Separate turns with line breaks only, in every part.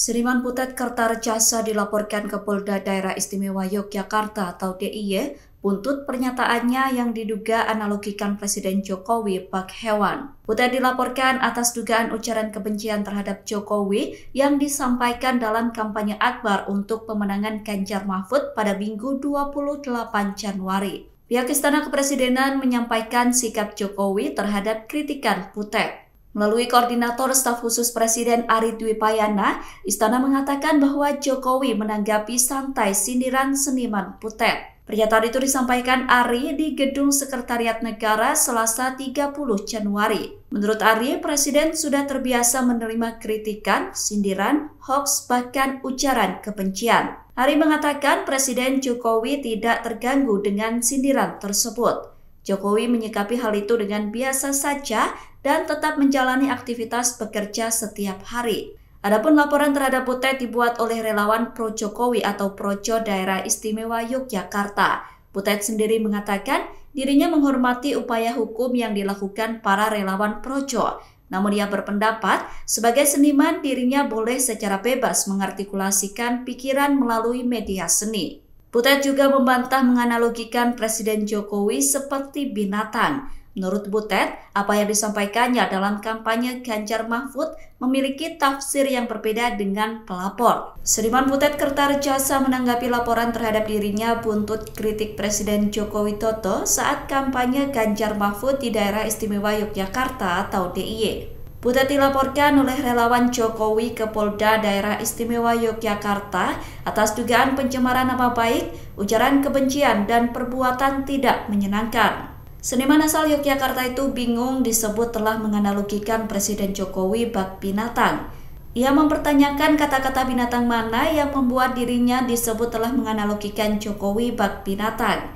Seniman Butet Kertarecasa dilaporkan ke Polda Daerah Istimewa Yogyakarta atau DIY buntut pernyataannya yang diduga analogikan Presiden Jokowi bak hewan. Butet dilaporkan atas dugaan ujaran kebencian terhadap Jokowi yang disampaikan dalam kampanye akbar untuk pemenangan Ganjar Mahfud pada Minggu 28 Januari. Pihak Istana Kepresidenan menyampaikan sikap Jokowi terhadap kritikan Butet. Melalui Koordinator Staf Khusus Presiden Ari Dwi Payana, Istana mengatakan bahwa Jokowi menanggapi santai sindiran seniman Butet. Pernyataan itu disampaikan Ari di Gedung Sekretariat Negara Selasa 30 Januari. Menurut Ari, Presiden sudah terbiasa menerima kritikan, sindiran, hoaks, bahkan ujaran kebencian. Ari mengatakan Presiden Jokowi tidak terganggu dengan sindiran tersebut. Jokowi menyikapi hal itu dengan biasa saja dan tetap menjalani aktivitas bekerja setiap hari. Adapun laporan terhadap Butet dibuat oleh relawan Pro Jokowi atau Projo Daerah Istimewa Yogyakarta. Butet sendiri mengatakan dirinya menghormati upaya hukum yang dilakukan para relawan Projo. Namun ia berpendapat sebagai seniman dirinya boleh secara bebas mengartikulasikan pikiran melalui media seni. Butet juga membantah menganalogikan Presiden Jokowi seperti binatang. Menurut Butet, apa yang disampaikannya dalam kampanye Ganjar Mahfud memiliki tafsir yang berbeda dengan pelapor. Seniman Butet Kertarecasa menanggapi laporan terhadap dirinya buntut kritik Presiden Joko Widodo saat kampanye Ganjar Mahfud di Daerah Istimewa Yogyakarta atau DIY. Butet dilaporkan oleh relawan Jokowi ke Polda Daerah Istimewa Yogyakarta atas dugaan pencemaran nama baik, ujaran kebencian, dan perbuatan tidak menyenangkan. Seniman asal Yogyakarta itu bingung disebut telah menganalogikan Presiden Jokowi bak binatang. Ia mempertanyakan kata-kata binatang mana yang membuat dirinya disebut telah menganalogikan Jokowi bak binatang.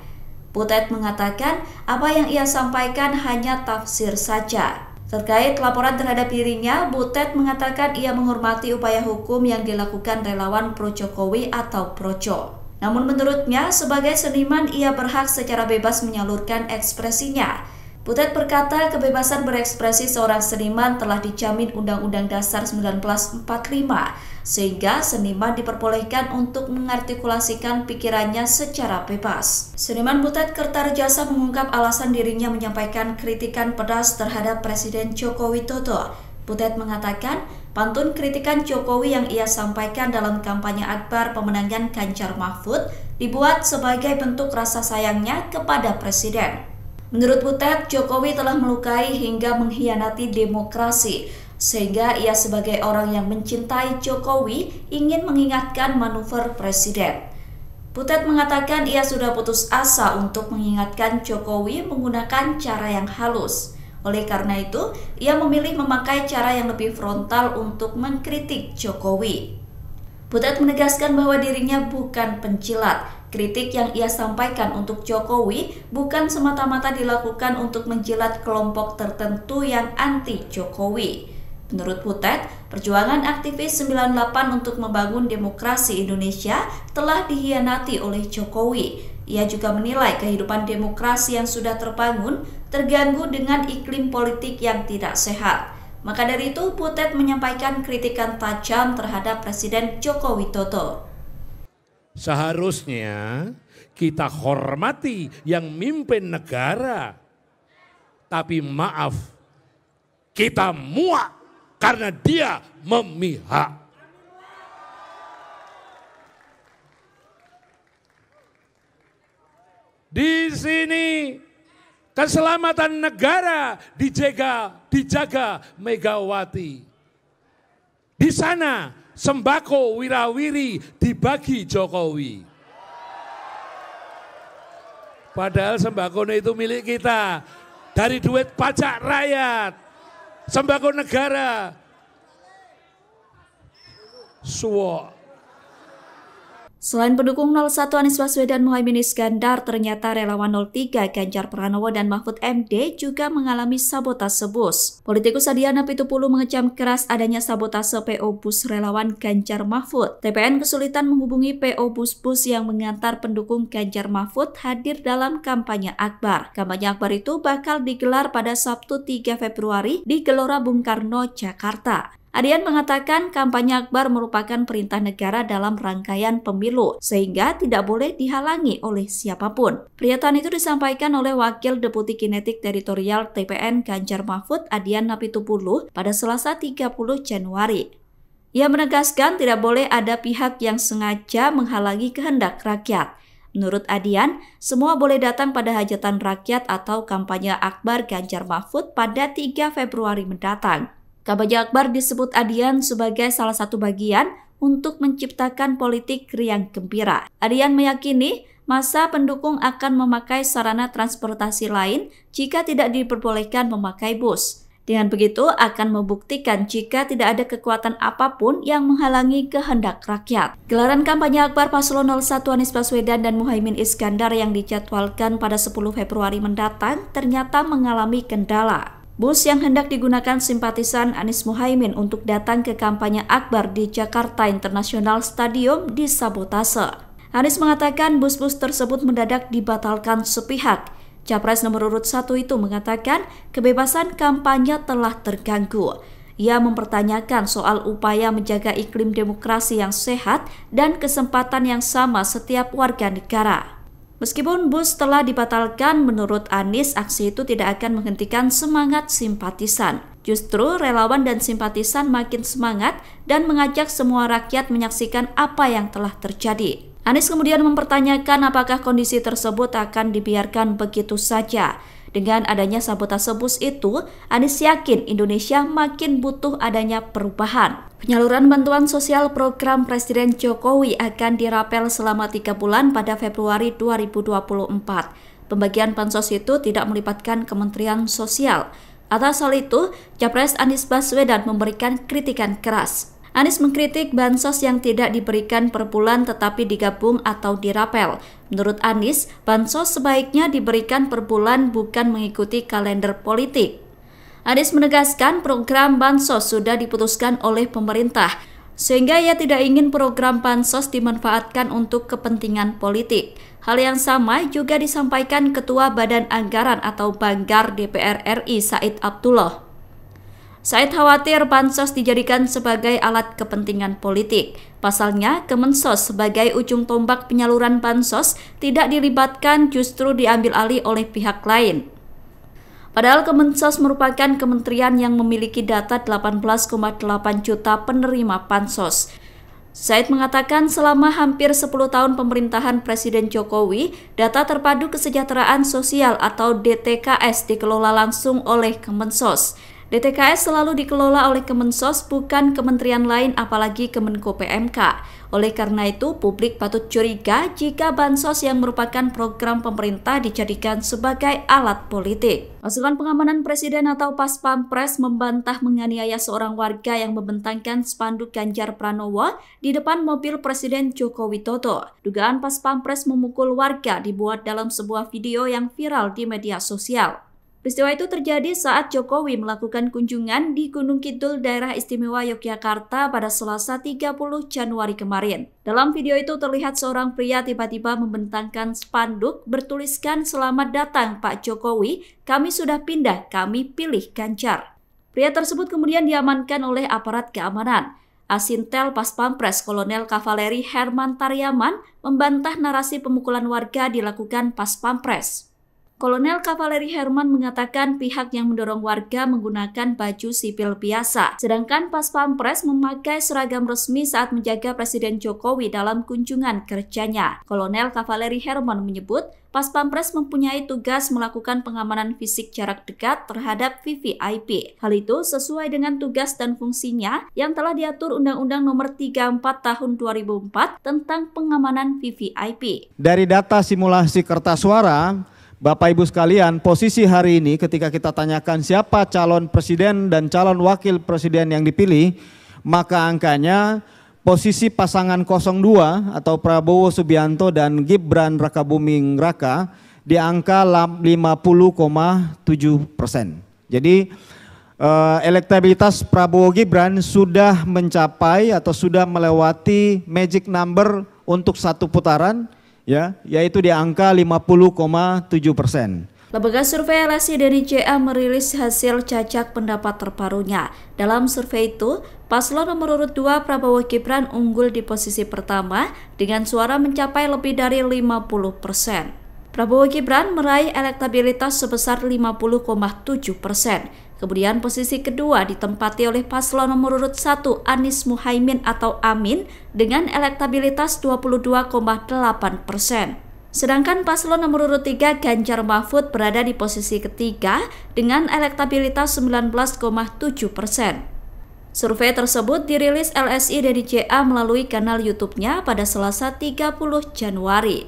Butet mengatakan apa yang ia sampaikan hanya tafsir saja. Terkait laporan terhadap dirinya, Butet mengatakan ia menghormati upaya hukum yang dilakukan relawan Pro Jokowi atau Projo. Namun menurutnya, sebagai seniman ia berhak secara bebas menyalurkan ekspresinya. Butet berkata kebebasan berekspresi seorang seniman telah dijamin Undang-Undang Dasar 1945, sehingga seniman diperbolehkan untuk mengartikulasikan pikirannya secara bebas. Seniman Butet Kertarecasa mengungkap alasan dirinya menyampaikan kritikan pedas terhadap Presiden Joko Widodo. Butet mengatakan pantun kritikan Jokowi yang ia sampaikan dalam kampanye akbar pemenangan Ganjar Mahfud dibuat sebagai bentuk rasa sayangnya kepada Presiden. Menurut Butet, Jokowi telah melukai hingga mengkhianati demokrasi, sehingga ia sebagai orang yang mencintai Jokowi ingin mengingatkan manuver Presiden. Butet mengatakan ia sudah putus asa untuk mengingatkan Jokowi menggunakan cara yang halus. Oleh karena itu, ia memilih memakai cara yang lebih frontal untuk mengkritik Jokowi. Butet menegaskan bahwa dirinya bukan pencilat. Kritik yang ia sampaikan untuk Jokowi bukan semata-mata dilakukan untuk menjilat kelompok tertentu yang anti Jokowi. Menurut Butet, perjuangan aktivis 98 untuk membangun demokrasi Indonesia telah dikhianati oleh Jokowi. Ia juga menilai kehidupan demokrasi yang sudah terbangun terganggu dengan iklim politik yang tidak sehat. Maka dari itu, Butet menyampaikan kritikan tajam terhadap Presiden Joko Widodo.
Seharusnya kita hormati yang mimpin negara. Tapi maaf, kita muak karena dia memihak. Di sini keselamatan negara dijaga Megawati. Di sana sembako wirawiri dibagi Jokowi. Padahal sembako itu milik kita dari duit pajak rakyat, sembako negara. Suwok.
Selain pendukung 01 Anies Baswedan Muhaimin Iskandar, ternyata relawan 03 Ganjar Pranowo dan Mahfud MD juga mengalami sabotase bus. Politikus Adiana Pitupulu mengecam keras adanya sabotase PO bus relawan Ganjar Mahfud. TPN kesulitan menghubungi PO bus-bus yang mengantar pendukung Ganjar Mahfud hadir dalam kampanye akbar. Kampanye akbar itu bakal digelar pada Sabtu 3 Februari di Gelora Bung Karno, Jakarta. Adian mengatakan kampanye akbar merupakan perintah negara dalam rangkaian pemilu, sehingga tidak boleh dihalangi oleh siapapun. Pernyataan itu disampaikan oleh Wakil Deputi Kinetik Teritorial TPN Ganjar Mahfud Adian Napitupulu pada Selasa 30 Januari. Ia menegaskan tidak boleh ada pihak yang sengaja menghalangi kehendak rakyat. Menurut Adian, semua boleh datang pada hajatan rakyat atau kampanye akbar Ganjar Mahfud pada 3 Februari mendatang. Kampanye akbar disebut Adian sebagai salah satu bagian untuk menciptakan politik riang gembira. Adian meyakini masa pendukung akan memakai sarana transportasi lain jika tidak diperbolehkan memakai bus. Dengan begitu akan membuktikan jika tidak ada kekuatan apapun yang menghalangi kehendak rakyat. Gelaran kampanye akbar Paslon 01 Anies Baswedan dan Muhaimin Iskandar yang dijadwalkan pada 10 Februari mendatang ternyata mengalami kendala. Bus yang hendak digunakan simpatisan Anies Muhaimin untuk datang ke kampanye akbar di Jakarta International Stadium disabotase. Anies mengatakan bus-bus tersebut mendadak dibatalkan sepihak. Capres nomor urut 1 itu mengatakan kebebasan kampanye telah terganggu. Ia mempertanyakan soal upaya menjaga iklim demokrasi yang sehat dan kesempatan yang sama setiap warga negara. Meskipun bus telah dibatalkan, menurut Anies aksi itu tidak akan menghentikan semangat simpatisan. Justru relawan dan simpatisan makin semangat dan mengajak semua rakyat menyaksikan apa yang telah terjadi. Anies kemudian mempertanyakan apakah kondisi tersebut akan dibiarkan begitu saja. Dengan adanya sabotase bus itu, Anies yakin Indonesia makin butuh adanya perubahan. Penyaluran bantuan sosial program Presiden Jokowi akan dirapel selama 3 bulan pada Februari 2024. Pembagian bansos itu tidak melibatkan Kementerian Sosial. Atas hal itu, Capres Anies Baswedan memberikan kritikan keras. Anies mengkritik bansos yang tidak diberikan per bulan tetapi digabung atau dirapel. Menurut Anies, bansos sebaiknya diberikan per bulan bukan mengikuti kalender politik. Anies menegaskan program bansos sudah diputuskan oleh pemerintah, sehingga ia tidak ingin program bansos dimanfaatkan untuk kepentingan politik. Hal yang sama juga disampaikan Ketua Badan Anggaran atau Banggar DPR RI Said Abdullah. Said khawatir bansos dijadikan sebagai alat kepentingan politik. Pasalnya, Kemensos sebagai ujung tombak penyaluran bansos tidak dilibatkan, justru diambil alih oleh pihak lain. Padahal Kemensos merupakan kementerian yang memiliki data 18,8 juta penerima bansos. Said mengatakan selama hampir 10 tahun pemerintahan Presiden Jokowi, data terpadu kesejahteraan sosial atau DTKS dikelola langsung oleh Kemensos. DTKS selalu dikelola oleh Kemensos, bukan kementerian lain apalagi Kemenko PMK. Oleh karena itu, publik patut curiga jika bansos yang merupakan program pemerintah dijadikan sebagai alat politik. Pasukan pengamanan Presiden atau Pas Pampres membantah menganiaya seorang warga yang membentangkan spanduk Ganjar Pranowo di depan mobil Presiden Joko Widodo. Dugaan Pas Pampres memukul warga dibuat dalam sebuah video yang viral di media sosial. Peristiwa itu terjadi saat Jokowi melakukan kunjungan di Gunung Kidul Daerah Istimewa Yogyakarta pada Selasa 30 Januari kemarin. Dalam video itu terlihat seorang pria tiba-tiba membentangkan spanduk bertuliskan "Selamat datang Pak Jokowi, kami sudah pindah, kami pilih Ganjar". Pria tersebut kemudian diamankan oleh aparat keamanan. Asintel Pas Pampres Kolonel Kavaleri Herman Taryaman membantah narasi pemukulan warga dilakukan Pas Pampres. Kolonel Kavaleri Herman mengatakan pihak yang mendorong warga menggunakan baju sipil biasa, sedangkan Pas Pampres memakai seragam resmi saat menjaga Presiden Jokowi dalam kunjungan kerjanya. Kolonel Kavaleri Herman menyebut Pas Pampres mempunyai tugas melakukan pengamanan fisik jarak dekat terhadap VVIP. Hal itu sesuai dengan tugas dan fungsinya yang telah diatur Undang-Undang Nomor 34 Tahun 2004 tentang pengamanan VVIP.
Dari data simulasi kertas suara, Bapak Ibu sekalian, posisi hari ini ketika kita tanyakan siapa calon presiden dan calon wakil presiden yang dipilih, maka angkanya posisi pasangan 02 atau Prabowo Subianto dan Gibran Rakabuming Raka di angka 50,7%. Jadi elektabilitas Prabowo Gibran sudah mencapai atau sudah melewati magic number untuk satu putaran, ya, yaitu di angka 50,7%.
Lembaga survei LSI dari JA merilis hasil cacak pendapat terbarunya. Dalam survei itu, paslon nomor urut 2 Prabowo Gibran unggul di posisi pertama dengan suara mencapai lebih dari 50%. Prabowo Gibran meraih elektabilitas sebesar 50,7%. Kemudian posisi kedua ditempati oleh paslon nomor urut 1 Anies Muhaimin atau Amin dengan elektabilitas 22,8%. Sedangkan paslon nomor urut 3 Ganjar Mahfud berada di posisi ketiga dengan elektabilitas 19,7%. Survei tersebut dirilis LSI dari JA melalui kanal YouTube-nya pada Selasa 30 Januari.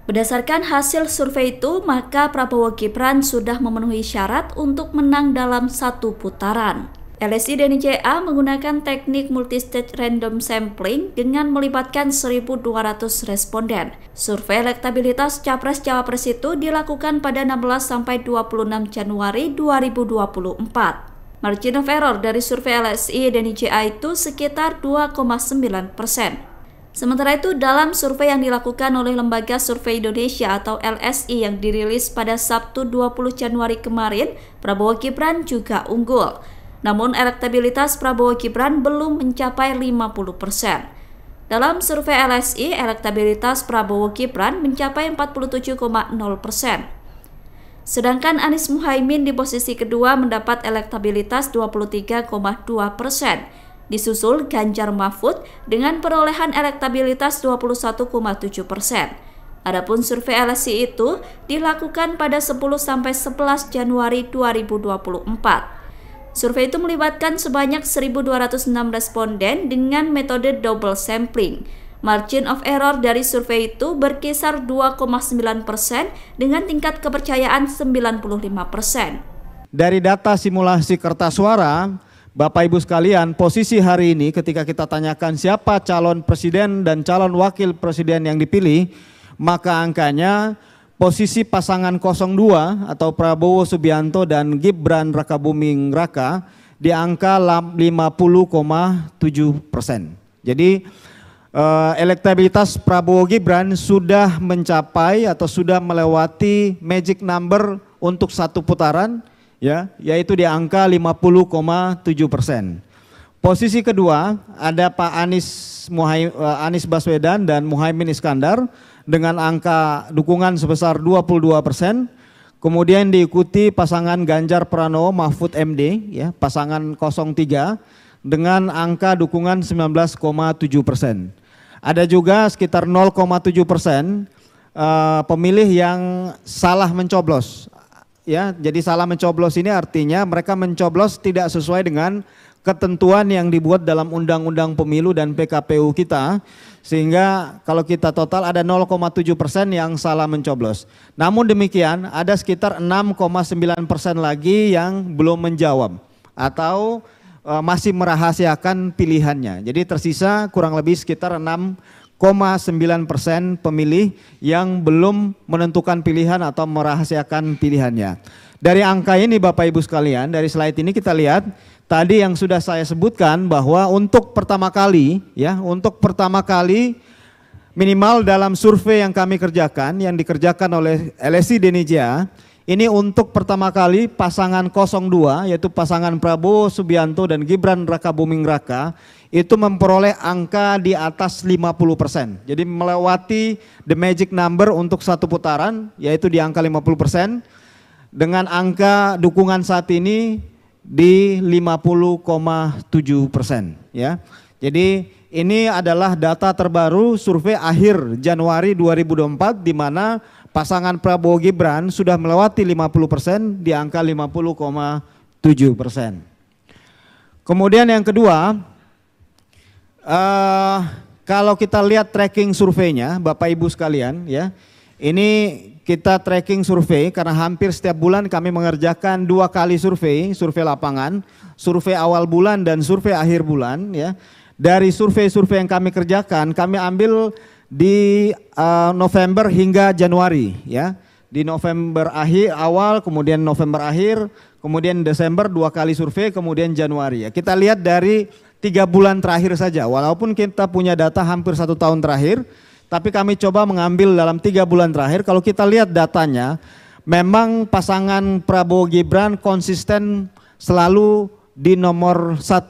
Berdasarkan hasil survei itu, maka Prabowo Gibran sudah memenuhi syarat untuk menang dalam satu putaran. LSI dan JA menggunakan teknik multistage random sampling dengan melibatkan 1.200 responden. Survei elektabilitas Capres-Cawapres itu dilakukan pada 16-26 Januari 2024. Margin of error dari survei LSI dan JA itu sekitar 2,9%. Sementara itu, dalam survei yang dilakukan oleh Lembaga Survei Indonesia atau LSI yang dirilis pada Sabtu 20 Januari kemarin, Prabowo Gibran juga unggul. Namun elektabilitas Prabowo Gibran belum mencapai 50%. Dalam survei LSI, elektabilitas Prabowo Gibran mencapai 47,0%. Sedangkan Anies Muhaimin di posisi kedua mendapat elektabilitas 23,2%. Disusul Ganjar Mahfud dengan perolehan elektabilitas 21,7%. Adapun survei LSI itu dilakukan pada 10-11 Januari 2024. Survei itu melibatkan sebanyak 1.206 responden dengan metode double sampling. Margin of error dari survei itu berkisar 2,9% dengan tingkat kepercayaan 95%.
Dari data simulasi kertas suara, Bapak Ibu sekalian, posisi hari ini ketika kita tanyakan siapa calon presiden dan calon wakil presiden yang dipilih, maka angkanya posisi pasangan 02 atau Prabowo Subianto dan Gibran Rakabuming Raka di angka 50,7%. Jadi elektabilitas Prabowo Gibran sudah mencapai atau sudah melewati magic number untuk satu putaran, ya, yaitu di angka 50,7%. Posisi kedua ada Pak Anies Baswedan dan Muhaimin Iskandar dengan angka dukungan sebesar 22%. Kemudian diikuti pasangan Ganjar Pranowo Mahfud MD, ya, pasangan 03 dengan angka dukungan 19,7%. Ada juga sekitar 0,7% pemilih yang salah mencoblos. Ya, jadi salah mencoblos ini artinya mereka mencoblos tidak sesuai dengan ketentuan yang dibuat dalam Undang-Undang Pemilu dan PKPU kita, sehingga kalau kita total ada 0,7% yang salah mencoblos. Namun demikian ada sekitar 6,9% lagi yang belum menjawab atau masih merahasiakan pilihannya. Jadi tersisa kurang lebih sekitar 6,9% pemilih yang belum menentukan pilihan atau merahasiakan pilihannya. Dari angka ini Bapak Ibu sekalian, dari slide ini kita lihat tadi yang sudah saya sebutkan bahwa untuk pertama kali, ya, untuk pertama kali minimal dalam survei yang kami kerjakan, yang dikerjakan oleh LSI Denija, ini untuk pertama kali pasangan 02 yaitu pasangan Prabowo Subianto dan Gibran Rakabuming Raka itu memperoleh angka di atas 50%. Jadi melewati the magic number untuk satu putaran yaitu di angka 50%. Dengan angka dukungan saat ini di 50,7%, ya. Jadi ini adalah data terbaru survei akhir Januari 2024 di mana pasangan Prabowo Gibran sudah melewati 50% di angka 50,7%. Kemudian yang kedua, kalau kita lihat tracking surveinya Bapak Ibu sekalian, ya, ini kita tracking survei karena hampir setiap bulan kami mengerjakan 2 kali survei lapangan, survei awal bulan dan survei akhir bulan, ya. Dari survei-survei yang kami kerjakan, kami ambil di November hingga Januari, ya. Di November awal, kemudian November akhir, kemudian Desember 2 kali survei, kemudian Januari, ya. Kita lihat dari 3 bulan terakhir saja, walaupun kita punya data hampir 1 tahun terakhir, tapi kami coba mengambil dalam 3 bulan terakhir. Kalau kita lihat datanya, memang pasangan Prabowo Gibran konsisten selalu di nomor 1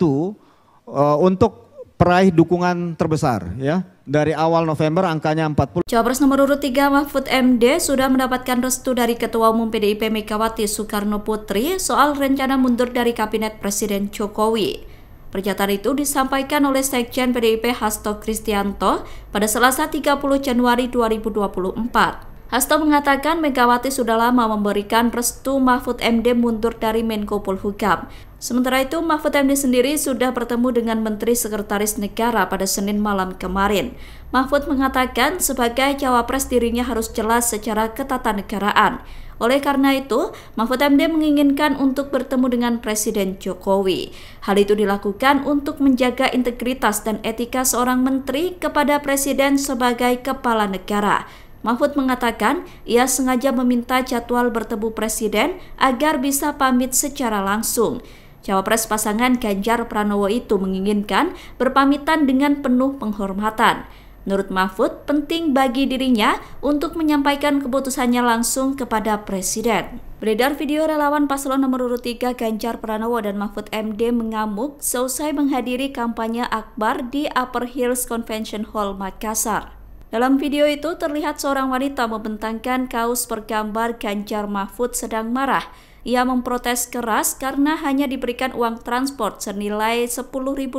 untuk peraih dukungan terbesar ya. Dari awal November angkanya 40.
Cawapres nomor urut 3 Mahfud MD sudah mendapatkan restu dari Ketua Umum PDIP Megawati Soekarno Putri soal rencana mundur dari Kabinet Presiden Jokowi. Pernyataan itu disampaikan oleh Sekjen PDIP Hasto Kristianto pada Selasa 30 Januari 2024. Hasto mengatakan Megawati sudah lama memberikan restu Mahfud MD mundur dari Menko Polhukam. Sementara itu, Mahfud MD sendiri sudah bertemu dengan Menteri Sekretaris Negara pada Senin malam kemarin. Mahfud mengatakan sebagai cawapres dirinya harus jelas secara ketatanegaraan. Oleh karena itu, Mahfud MD menginginkan untuk bertemu dengan Presiden Jokowi. Hal itu dilakukan untuk menjaga integritas dan etika seorang menteri kepada Presiden sebagai kepala negara. Mahfud mengatakan ia sengaja meminta jadwal bertemu Presiden agar bisa pamit secara langsung. Cawapres pasangan Ganjar Pranowo itu menginginkan berpamitan dengan penuh penghormatan. Menurut Mahfud, penting bagi dirinya untuk menyampaikan keputusannya langsung kepada Presiden. Beredar video relawan paslon nomor urut 3 Ganjar Pranowo dan Mahfud MD mengamuk seusai menghadiri kampanye akbar di Upper Hills Convention Hall Makassar. Dalam video itu terlihat seorang wanita membentangkan kaos bergambar Ganjar Mahfud sedang marah. Ia memprotes keras karena hanya diberikan uang transport senilai Rp10.000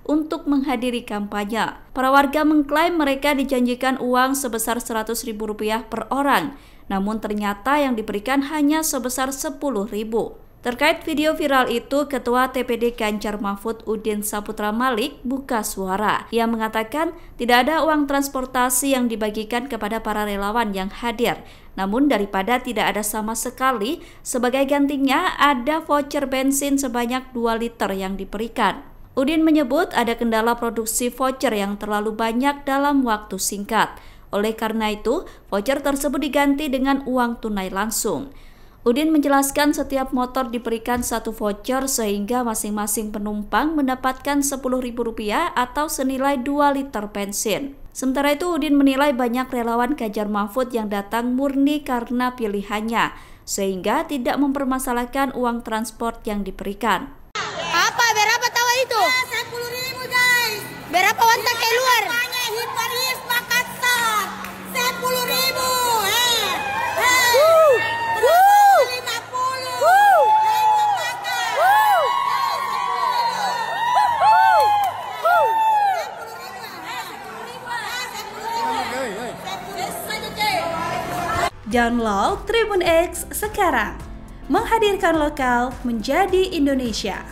untuk menghadiri kampanye. Para warga mengklaim mereka dijanjikan uang sebesar Rp100.000 per orang, namun ternyata yang diberikan hanya sebesar Rp10.000. Terkait video viral itu, Ketua TPD Ganjar Mahfud Udin Saputra Malik buka suara. Ia mengatakan tidak ada uang transportasi yang dibagikan kepada para relawan yang hadir. Namun daripada tidak ada sama sekali, sebagai gantinya ada voucher bensin sebanyak 2 liter yang diberikan. Udin menyebut ada kendala produksi voucher yang terlalu banyak dalam waktu singkat. Oleh karena itu, voucher tersebut diganti dengan uang tunai langsung. Udin menjelaskan setiap motor diberikan 1 voucher sehingga masing-masing penumpang mendapatkan Rp10.000 atau senilai 2 liter bensin. Sementara itu Udin menilai banyak relawan Ganjar Mahfud yang datang murni karena pilihannya, sehingga tidak mempermasalahkan uang transport yang diberikan.
Apa? Berapa tahu itu? 10.000 guys. Berapa wanita keluar? Hiparis Makassar. 10.000.
Download Tribun X sekarang, menghadirkan lokal menjadi Indonesia.